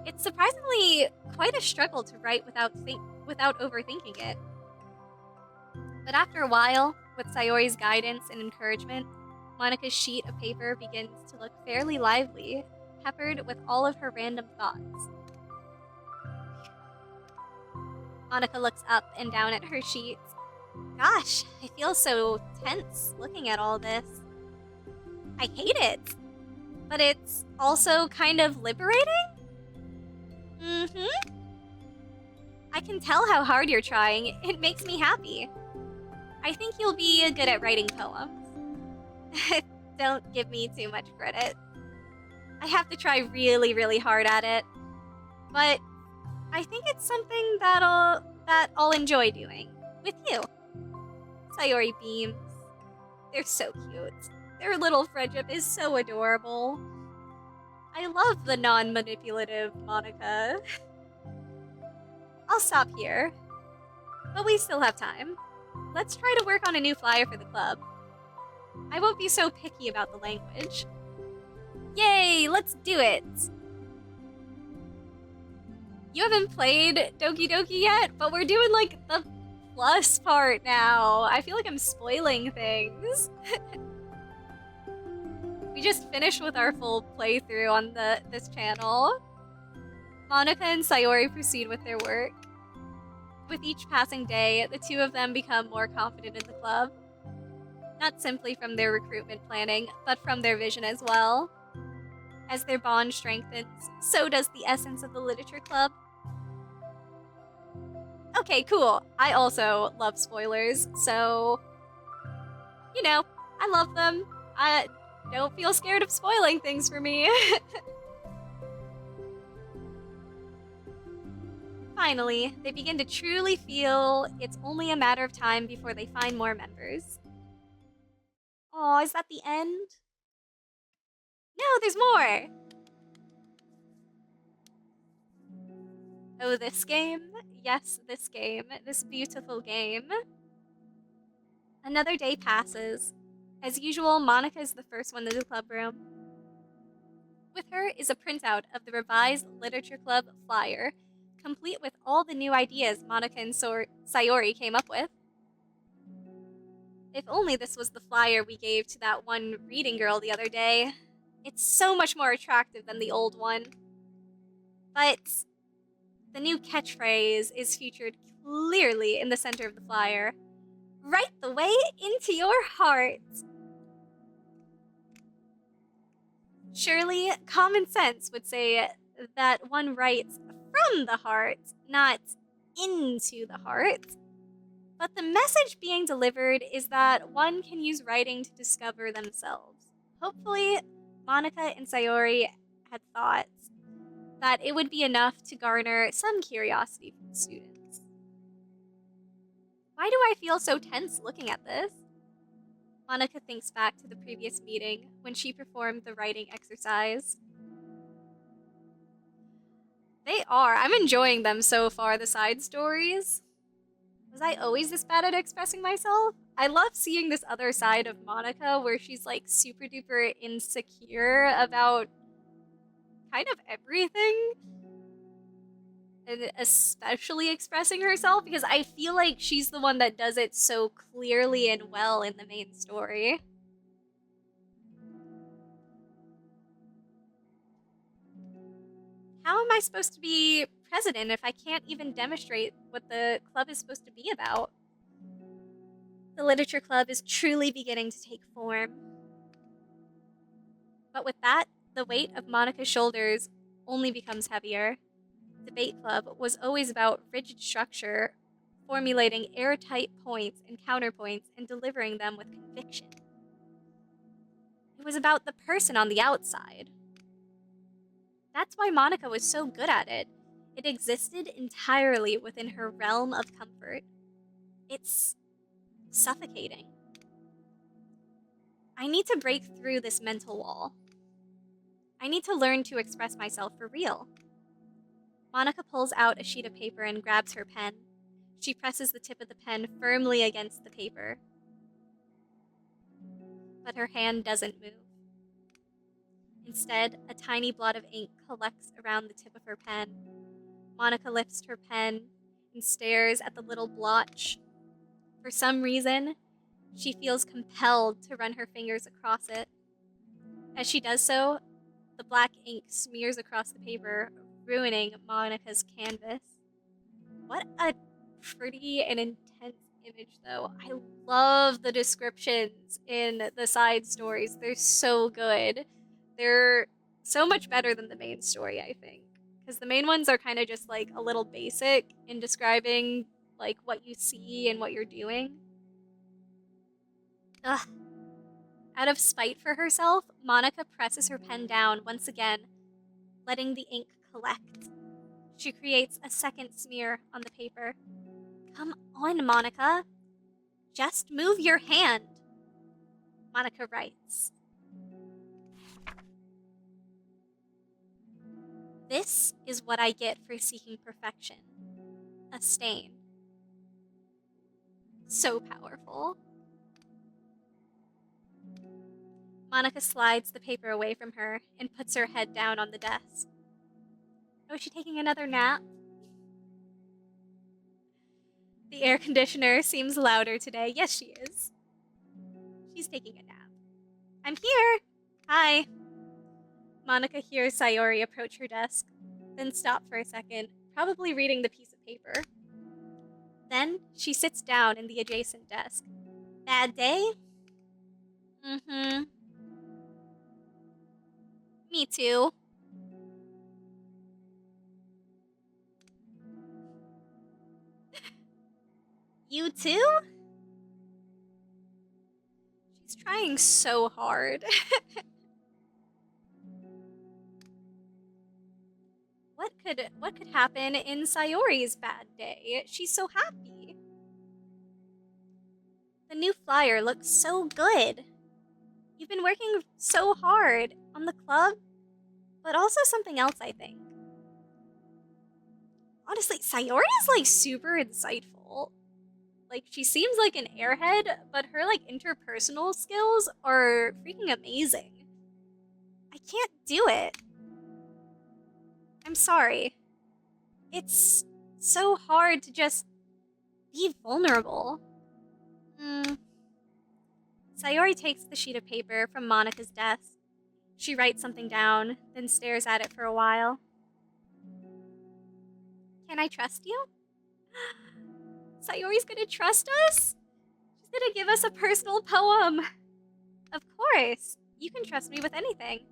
[SPEAKER 1] It's surprisingly quite a struggle to write without overthinking it. But after a while, with Sayori's guidance and encouragement, Monika's sheet of paper begins to look fairly lively, peppered with all of her random thoughts. Monika looks up and down at her sheets. Gosh, I feel so tense looking at all this. I hate it, but it's also kind of liberating? Mm-hmm. I can tell how hard you're trying. It makes me happy. I think you'll be good at writing poems. Don't give me too much credit. I have to try really, really hard at it. But I think it's something that I'll enjoy doing. With you. Sayori beams. They're so cute. Their little friendship is so adorable. I love the non-manipulative Monika. I'll stop here. But we still have time. Let's try to work on a new flyer for the club. I won't be so picky about the language. Yay, let's do it! You haven't played Doki Doki yet, but we're doing like the plus part now. I feel like I'm spoiling things. We just finished with our full playthrough on this channel. Monika and Sayori proceed with their work. With each passing day, the two of them become more confident in the club. Not simply from their recruitment planning, but from their vision as well. As their bond strengthens, so does the essence of the literature club. Okay, cool. I also love spoilers, so... You know, I love them. I don't feel scared of spoiling things for me. Finally, they begin to truly feel it's only a matter of time before they find more members. Oh, is that the end? No, there's more! Oh, this game? Yes, this game. This beautiful game. Another day passes. As usual, Monika is the first one to the club room. With her is a printout of the revised Literature Club flyer, complete with all the new ideas Monika and Sayori came up with. If only this was the flyer we gave to that one reading girl the other day. It's so much more attractive than the old one. But the new catchphrase is featured clearly in the center of the flyer. Right the way into your heart. Surely, common sense would say that one writes from the heart, not into the heart. But the message being delivered is that one can use writing to discover themselves. Hopefully, Monika and Sayori had thoughts that it would be enough to garner some curiosity from the students. Why do I feel so tense looking at this? Monika thinks back to the previous meeting when she performed the writing exercise. They are. I'm enjoying them so far, the side stories. Was I always this bad at expressing myself? I love seeing this other side of Monika where she's like super duper insecure about kind of everything. And especially expressing herself, because I feel like she's the one that does it so clearly and well in the main story. How am I supposed to be president if I can't even demonstrate what the club is supposed to be about? The literature club is truly beginning to take form. But with that, the weight of Monika's shoulders only becomes heavier. Debate club was always about rigid structure formulating airtight points and counterpoints and delivering them with conviction. It was about the person on the outside. That's why Monika was so good at it. It existed entirely within her realm of comfort. It's suffocating. I need to break through this mental wall. I need to learn to express myself for real. Monika pulls out a sheet of paper and grabs her pen. She presses the tip of the pen firmly against the paper. But her hand doesn't move. Instead, a tiny blot of ink collects around the tip of her pen. Monika lifts her pen and stares at the little blotch. For some reason, she feels compelled to run her fingers across it. As she does so, the black ink smears across the paper, ruining Monika's canvas. What a pretty and intense image, though. I love the descriptions in the side stories. They're so good. They're so much better than the main story, I think. Because the main ones are kind of just like a little basic in describing like what you see and what you're doing. Ugh. Out of spite for herself, Monika presses her pen down once again, letting the ink collect. She creates a second smear on the paper. Come on, Monika. Just move your hand. Monika writes. This is what I get for seeking perfection. A stain. So powerful. Monika slides the paper away from her and puts her head down on the desk. Oh, is she taking another nap? The air conditioner seems louder today. Yes, she is. She's taking a nap. I'm here! Hi. Monika hears Sayori approach her desk, then stop for a second, probably reading the piece of paper. Then she sits down in the adjacent desk. Bad day? Mm-hmm. Me too. You too? She's trying so hard. What could happen in Sayori's bad day? She's so happy. The new flyer looks so good. You've been working so hard on the club, but also something else, I think. Honestly, Sayori is like super insightful. Like, she seems like an airhead, but her like interpersonal skills are freaking amazing. I can't do it. I'm sorry. It's so hard to just be vulnerable. Sayori takes the sheet of paper from Monika's desk. She writes something down, then stares at it for a while. Can I trust you? Sayori's gonna trust us? She's gonna give us a personal poem. Of course. You can trust me with anything.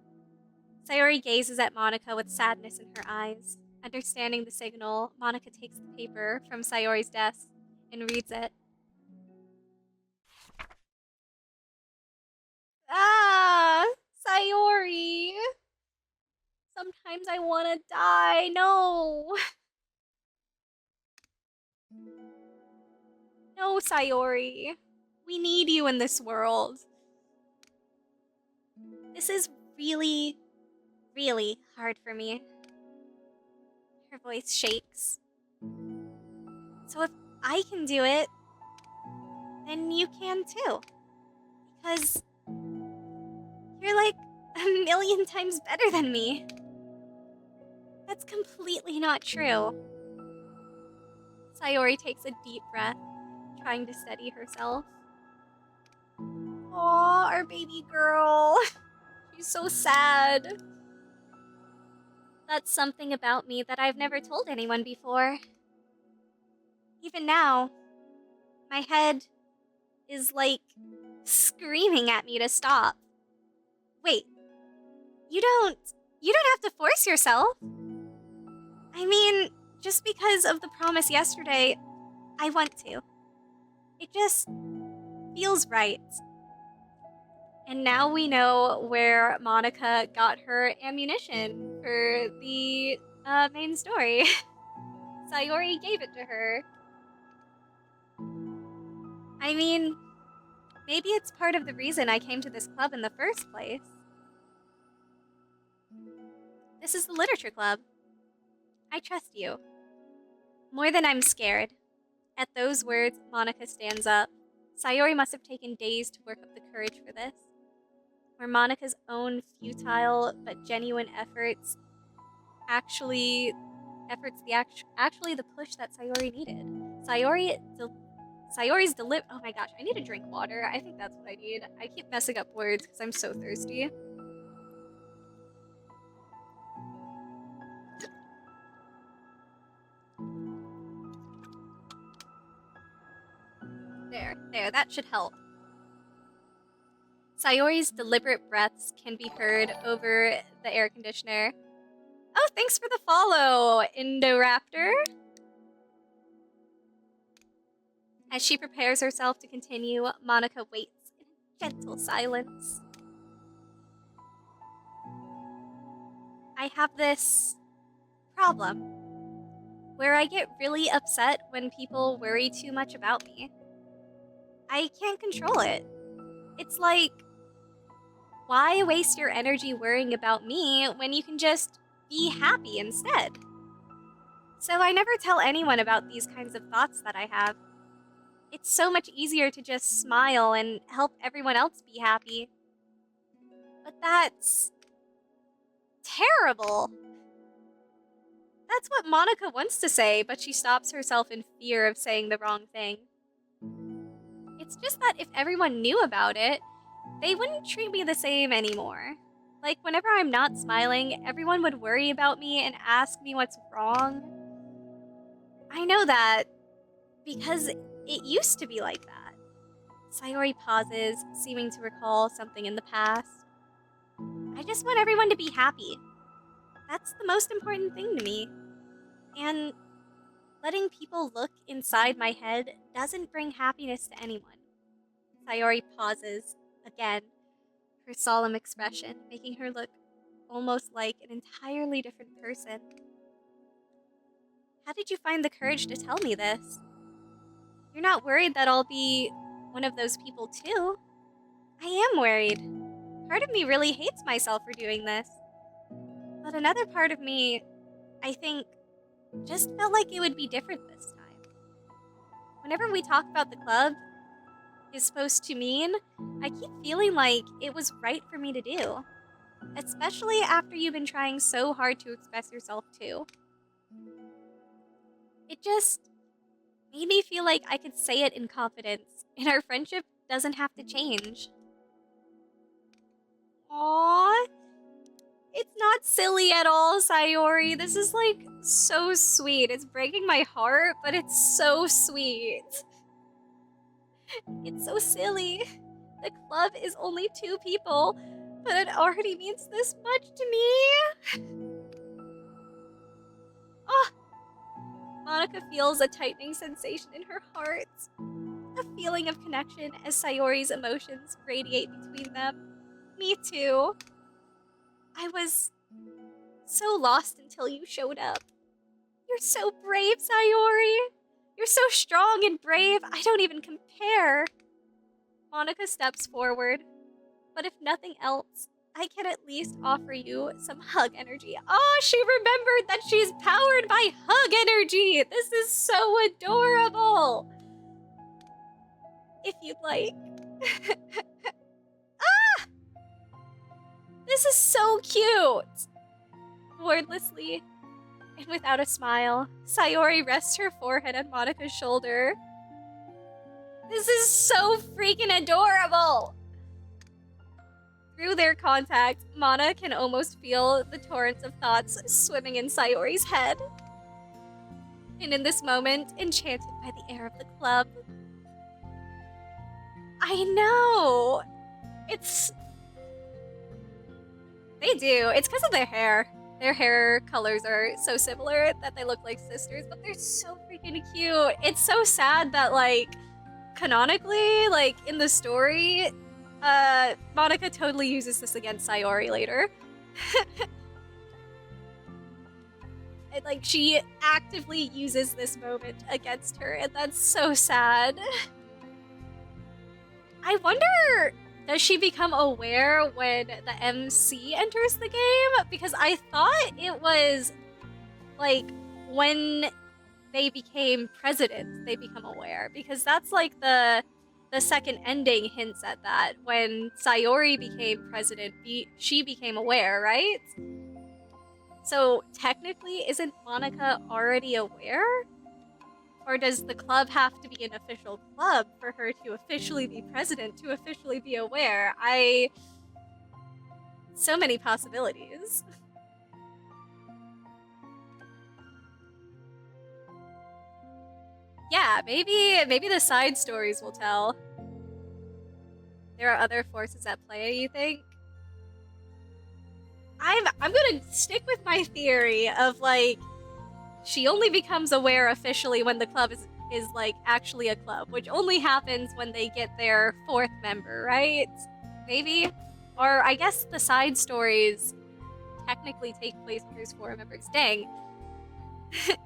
[SPEAKER 1] Sayori gazes at Monika with sadness in her eyes. Understanding the signal, Monika takes the paper from Sayori's desk and reads it. Ah, Sayori. Sometimes I want to die. No. No, Sayori. We need you in this world. This is really, really hard for me. Her voice shakes. So if I can do it, then you can too. Because you're like a million times better than me. That's completely not true. Sayori takes a deep breath, trying to steady herself. Aw, our baby girl. She's so sad. That's something about me that I've never told anyone before. Even now, my head is like screaming at me to stop. Wait, you don't have to force yourself. I mean, just because of the promise yesterday, I want to. It just feels right. And now we know where Monika got her ammunition for the main story. Sayori gave it to her. I mean, maybe it's part of the reason I came to this club in the first place. This is the literature club. I trust you. More than I'm scared. At those words, Monika stands up. Sayori must have taken days to work up the courage for this. Were Monika's own futile but genuine efforts actually the push that Sayori needed? Sayori's oh my gosh, I need to drink water. I think that's what I need. I keep messing up words because I'm so thirsty. There, that should help. Sayori's deliberate breaths can be heard over the air conditioner. Oh, thanks for the follow, Indoraptor. As she prepares herself to continue, Monika waits in gentle silence. I have this problem where I get really upset when people worry too much about me. I can't control it. It's like, why waste your energy worrying about me when you can just be happy instead? So I never tell anyone about these kinds of thoughts that I have. It's so much easier to just smile and help everyone else be happy. But that's terrible. That's what Monika wants to say, but she stops herself in fear of saying the wrong thing. It's just that if everyone knew about it, they wouldn't treat me the same anymore. Like, whenever I'm not smiling, everyone would worry about me and ask me what's wrong. I know that because it used to be like that. Sayori pauses, seeming to recall something in the past. I just want everyone to be happy. That's the most important thing to me. And letting people look inside my head doesn't bring happiness to anyone. Sayori pauses again, her solemn expression making her look almost like an entirely different person. How did you find the courage to tell me this? You're not worried that I'll be one of those people too? I am worried. Part of me really hates myself for doing this. But another part of me, I think, just felt like it would be different this time. Whenever we talk about the club is supposed to mean, I keep feeling like it was right for me to do. Especially after you've been trying so hard to express yourself too. It just made me feel like I could say it in confidence, and our friendship doesn't have to change. Aww. It's not silly at all, Sayori. This is like so sweet. It's breaking my heart, but it's so sweet. It's so silly. The club is only 2 people, but it already means this much to me. Oh, Monika feels a tightening sensation in her heart. A feeling of connection as Sayori's emotions radiate between them. Me too. I was so lost until you showed up. You're so brave, Sayori. You're so strong and brave, I don't even compare. Monika steps forward. But if nothing else, I can at least offer you some hug energy. Oh, she remembered that she's powered by hug energy. This is so adorable. If you'd like. Ah! This is so cute. Wordlessly, and without a smile, Sayori rests her forehead on Monika's shoulder. This is so freaking adorable! Through their contact, Mana can almost feel the torrents of thoughts swimming in Sayori's head. And in this moment, enchanted by the air of the club. I know! They do. It's because of their hair. Their hair colors are so similar that they look like sisters, but they're so freaking cute. It's so sad that, like, canonically, like, in the story, Monika totally uses this against Sayori later. And, like, she actively uses this moment against her, and that's so sad. I wonder, does she become aware when the MC enters the game? Because I thought it was, like, when they became president, they become aware. Because that's, like, the second ending hints at that. When Sayori became president, she became aware, right? So, technically, isn't Monika already aware? Or does the club have to be an official club for her to officially be president, to officially be aware? So many possibilities. Yeah, maybe the side stories will tell. There are other forces at play, you think? I'm gonna stick with my theory of, like, she only becomes aware officially when the club is like actually a club, which only happens when they get their 4th member, right? Maybe? Or I guess the side stories technically take place when there's 4 members. Dang. It's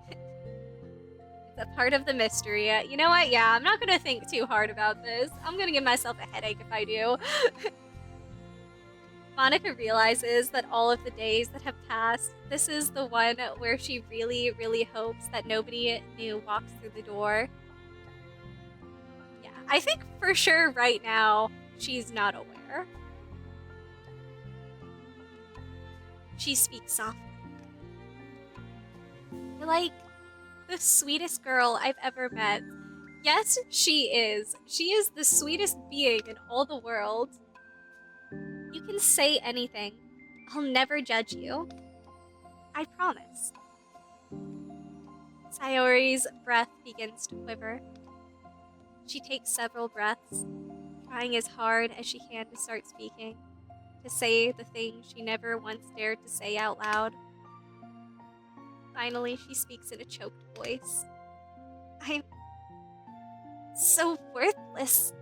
[SPEAKER 1] a part of the mystery. You know what? Yeah, I'm not gonna think too hard about this. I'm gonna give myself a headache if I do. Monika realizes that all of the days that have passed, this is the one where she really, really hopes that nobody new walks through the door. Yeah, I think for sure right now, she's not aware. She speaks softly. You're like the sweetest girl I've ever met. Yes, she is. She is the sweetest being in all the world. You can say anything. I'll never judge you. I promise. Sayori's breath begins to quiver. She takes several breaths, trying as hard as she can to start speaking, to say the things she never once dared to say out loud. Finally, she speaks in a choked voice. I'm so worthless.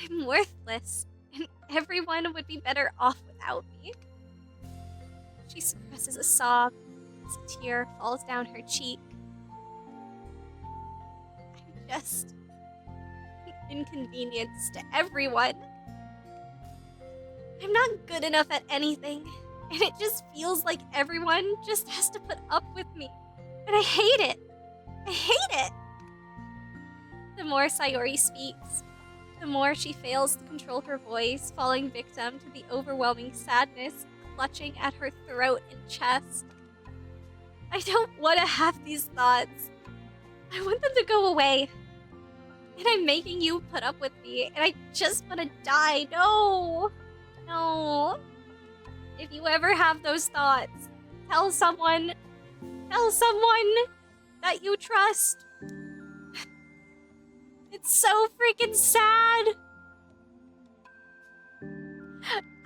[SPEAKER 1] I'm worthless, and everyone would be better off without me. She suppresses a sob as a tear falls down her cheek. I'm just an inconvenience to everyone. I'm not good enough at anything, and it just feels like everyone just has to put up with me. And I hate it. I hate it. The more Sayori speaks, the more she fails to control her voice, falling victim to the overwhelming sadness clutching at her throat and chest. I don't want to have these thoughts. I want them to go away. And I'm making you put up with me, and I just want to die. No. No. If you ever have those thoughts, tell someone that you trust. It's so freaking sad.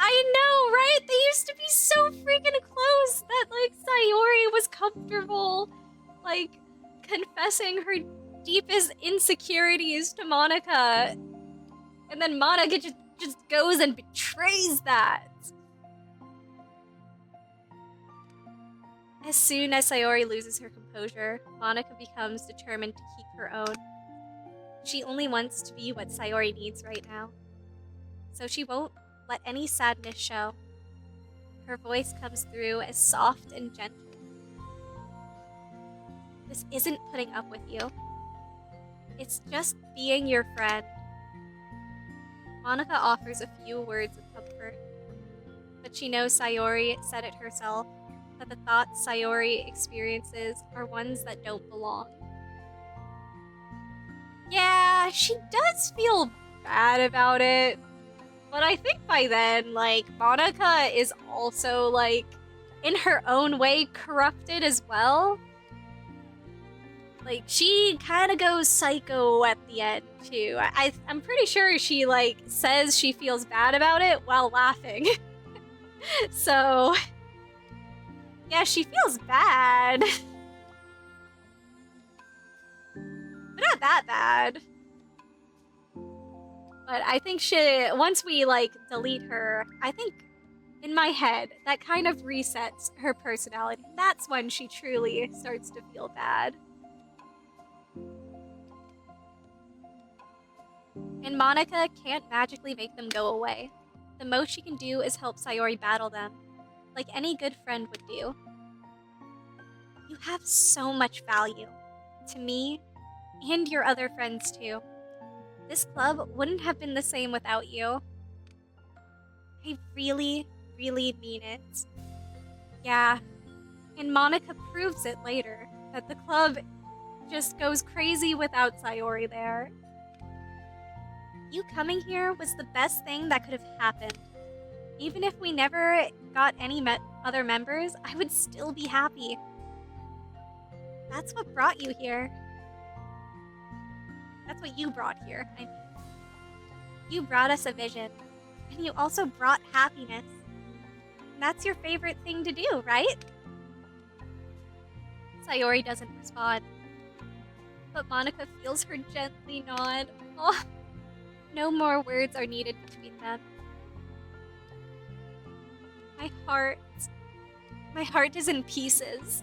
[SPEAKER 1] I know, right? They used to be so freaking close that, like, Sayori was comfortable, like, confessing her deepest insecurities to Monika. And then Monika just goes and betrays that. As soon as Sayori loses her composure, Monika becomes determined to keep her own. She only wants to be what Sayori needs right now. So she won't let any sadness show. Her voice comes through as soft and gentle. This isn't putting up with you. It's just being your friend. Monika offers a few words of comfort, but she knows Sayori said it herself, that the thoughts Sayori experiences are ones that don't belong. Yeah, she does feel bad about it, but I think by then, like, Monika is also, like, in her own way corrupted as well. Like, she kind of goes psycho at the end, too. I'm pretty sure she, like, says she feels bad about it while laughing. So, Yeah, she feels bad. But not that bad. But I think once we, like, delete her, I think in my head, that kind of resets her personality. That's when she truly starts to feel bad. And Monika can't magically make them go away. The most she can do is help Sayori battle them, like any good friend would do. You have so much value. To me, and your other friends too. This club wouldn't have been the same without you. I really, really mean it. Yeah, and Monika proves it later, that the club just goes crazy without Sayori there. You coming here was the best thing that could have happened. Even if we never got any other members, I would still be happy. That's what brought you here. That's what you brought here, I mean. You brought us a vision, and you also brought happiness. And that's your favorite thing to do, right? Sayori doesn't respond, but Monika feels her gently nod. Oh, no more words are needed between them. My heart is in pieces.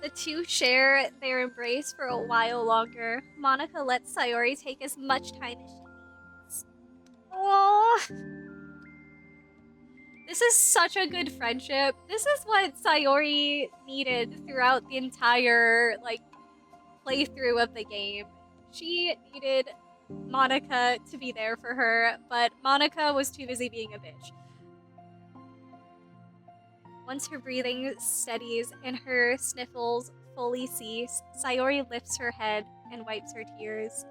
[SPEAKER 1] The two share their embrace for a while longer. Monika lets Sayori take as much time as she needs. Oh, this is such a good friendship. This is what Sayori needed throughout the entire, like, playthrough of the game. She needed Monika to be there for her, but Monika was too busy being a bitch. Once her breathing steadies and her sniffles fully cease, Sayori lifts her head and wipes her tears.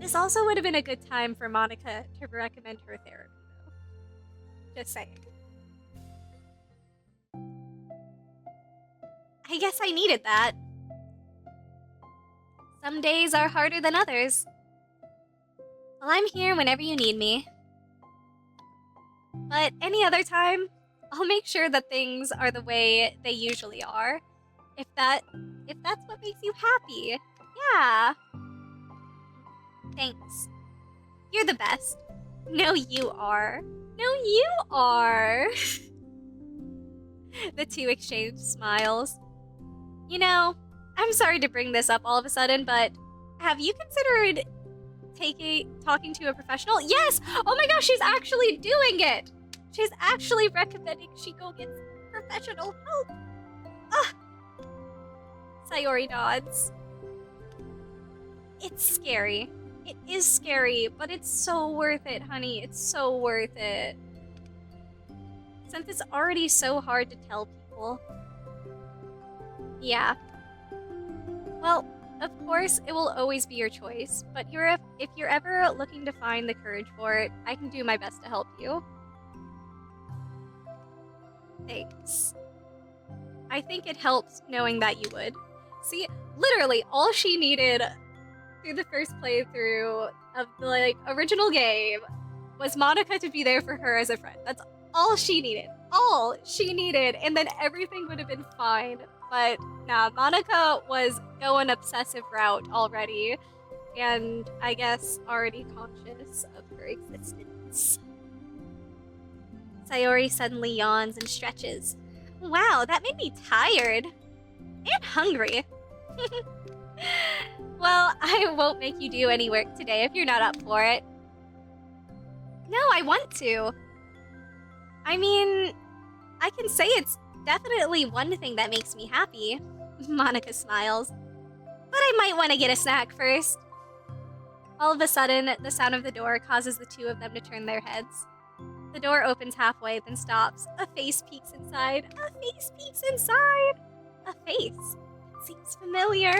[SPEAKER 1] This also would have been a good time for Monika to recommend her therapy, though. Just saying. I guess I needed that. Some days are harder than others. Well, I'm here whenever you need me. But any other time, I'll make sure that things are the way they usually are. If that's what makes you happy. Yeah. Thanks. You're the best. No, you are. No, you are. The two exchange smiles. You know, I'm sorry to bring this up all of a sudden, but have you considered talking to a professional? Yes! Oh my gosh, she's actually doing it! She's actually recommending she go get professional help. Ah! Sayori nods. It's scary. It is scary, but it's so worth it, honey. It's so worth it. Since it's already so hard to tell people. Yeah. Well, of course, it will always be your choice, but if you're ever looking to find the courage for it, I can do my best to help you. Thanks. I think it helps knowing that you would. See, literally, all she needed through the first playthrough of the, like, original game was Monika to be there for her as a friend. That's all she needed. All she needed, and then everything would have been fine. But nah, Monika was going obsessive route already, and I guess already conscious of her existence. Sayori suddenly yawns and stretches. Wow, that made me tired. And hungry. Well, I won't make you do any work today if you're not up for it. No, I want to. I mean, I can say it's definitely one thing that makes me happy. Monika smiles. But I might want to get a snack first. All of a sudden, the sound of the door causes the two of them to turn their heads. The door opens halfway, then stops. A face peeks inside. A face peeks inside! A face. It seems familiar.